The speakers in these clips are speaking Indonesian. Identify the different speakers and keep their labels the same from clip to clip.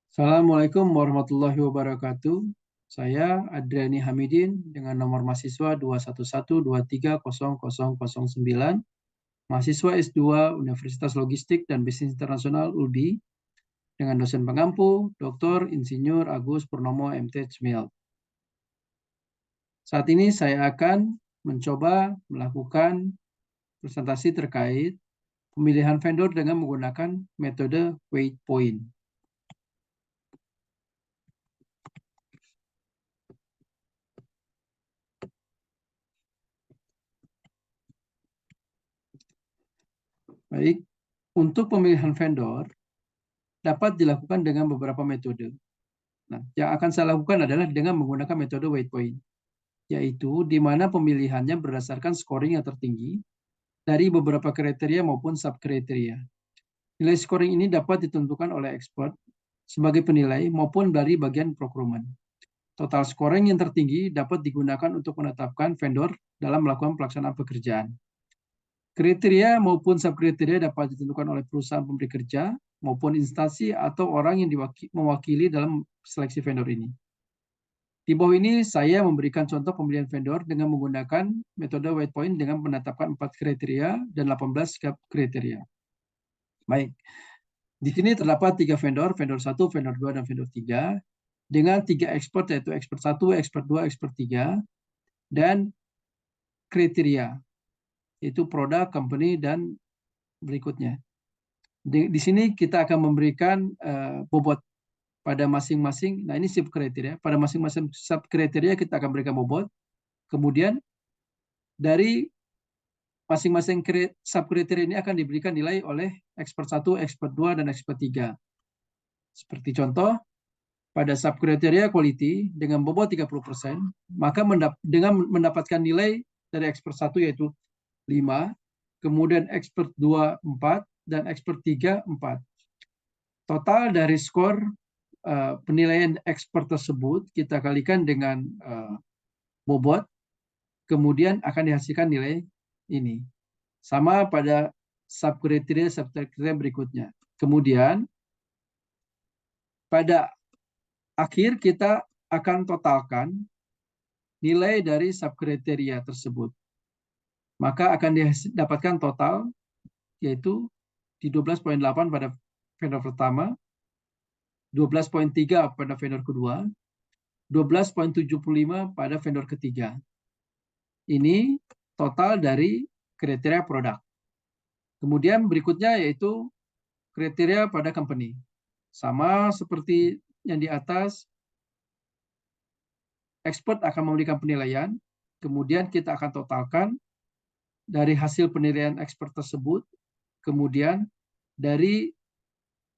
Speaker 1: Assalamualaikum warahmatullahi wabarakatuh. Saya Adriani Hamidin dengan nomor mahasiswa 211230009, mahasiswa S2 Universitas Logistik dan Bisnis Internasional ULBI, dengan dosen pengampu Dr. Insinyur Agus Purnomo MT Cmil. Saat ini saya akan mencoba melakukan presentasi terkait pemilihan vendor dengan menggunakan metode weight point. Baik, untuk pemilihan vendor dapat dilakukan dengan beberapa metode. Nah, yang akan saya lakukan adalah dengan menggunakan metode weight point, yaitu di mana pemilihannya berdasarkan scoring yang tertinggi dari beberapa kriteria maupun subkriteria. Nilai scoring ini dapat ditentukan oleh expert sebagai penilai maupun dari bagian procurement. Total scoring yang tertinggi dapat digunakan untuk menetapkan vendor dalam melakukan pelaksanaan pekerjaan. Kriteria maupun subkriteria dapat ditentukan oleh perusahaan pemberi kerja maupun instansi atau orang yang mewakili dalam seleksi vendor ini. Di bawah ini saya memberikan contoh pemilihan vendor dengan menggunakan metode weight point dengan menetapkan 4 kriteria dan 18 kriteria. Baik, di sini terdapat 3 vendor, vendor 1, vendor 2, dan vendor 3, dengan 3 expert yaitu expert 1, expert 2, expert 3, dan kriteria, yaitu produk, company, dan berikutnya. Di sini kita akan memberikan bobot pada masing-masing. Nah, ini subkriteria. Pada masing-masing subkriteria kita akan berikan bobot. Kemudian dari masing-masing subkriteria ini akan diberikan nilai oleh expert 1, expert 2, dan expert 3. Seperti contoh, pada subkriteria quality dengan bobot 30%, maka dengan mendapatkan nilai dari expert 1 yaitu 5, kemudian expert 2, 4, dan expert 3, 4. Total dari skor penilaian expert tersebut kita kalikan dengan bobot, kemudian akan dihasilkan nilai ini. Sama pada subkriteria berikutnya. Kemudian pada akhir kita akan totalkan nilai dari subkriteria tersebut. Maka akan didapatkan total yaitu di 12,8 pada vendor pertama, 12,3 pada vendor kedua, 12,75 pada vendor ketiga. Ini total dari kriteria produk. Kemudian berikutnya yaitu kriteria pada company. Sama seperti yang di atas, expert akan memberikan penilaian, kemudian kita akan totalkan dari hasil penilaian expert tersebut, kemudian dari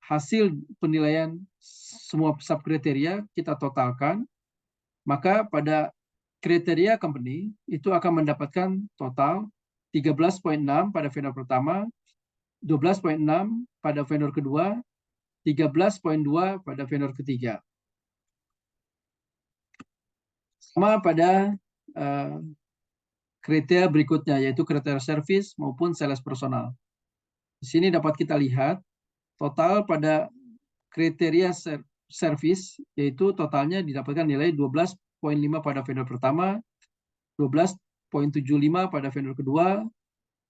Speaker 1: hasil penilaian semua subkriteria kita totalkan, maka pada kriteria company itu akan mendapatkan total 13,6 pada vendor pertama, 12,6 pada vendor kedua, 13,2 pada vendor ketiga. Sama pada kriteria berikutnya, yaitu kriteria service maupun sales personal. Di sini dapat kita lihat total pada kriteria service, yaitu totalnya didapatkan nilai 12,5 pada vendor pertama, 12,75 pada vendor kedua,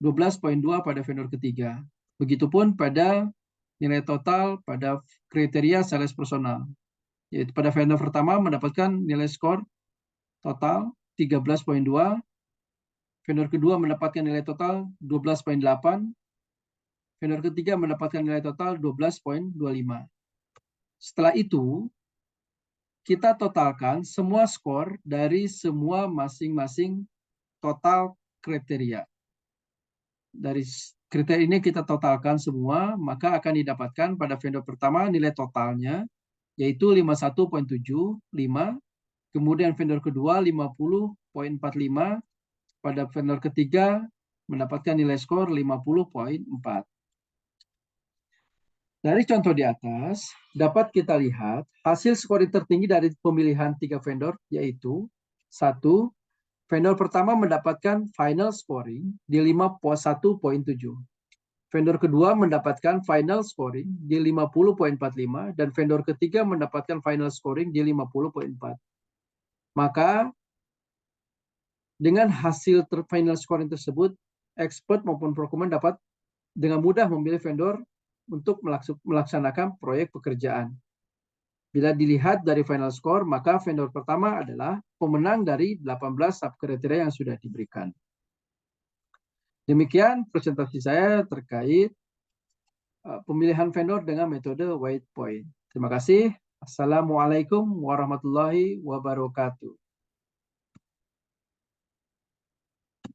Speaker 1: 12,2 pada vendor ketiga. Begitupun pada nilai total pada kriteria sales personal, yaitu pada vendor pertama mendapatkan nilai skor total 13,2, vendor kedua mendapatkan nilai total 12,8, vendor ketiga mendapatkan nilai total 12,25. Setelah itu, kita totalkan semua skor dari semua masing-masing total kriteria. Dari kriteria ini kita totalkan semua, maka akan didapatkan pada vendor pertama nilai totalnya, yaitu 51,75, kemudian vendor kedua 50,45, pada vendor ketiga mendapatkan nilai skor 50,4. Dari contoh di atas, dapat kita lihat hasil scoring tertinggi dari pemilihan 3 vendor, yaitu 1. Vendor pertama mendapatkan final scoring di 51,7. Vendor kedua mendapatkan final scoring di 50.45 dan vendor ketiga mendapatkan final scoring di 50.4. Maka dengan hasil final scoring tersebut, expert maupun procurement dapat dengan mudah memilih vendor untuk melaksanakan proyek pekerjaan. Bila dilihat dari final score, maka vendor pertama adalah pemenang dari 18 subkriteria yang sudah diberikan. Demikian presentasi saya terkait pemilihan vendor dengan metode White Point. Terima kasih. Assalamualaikum warahmatullahi wabarakatuh.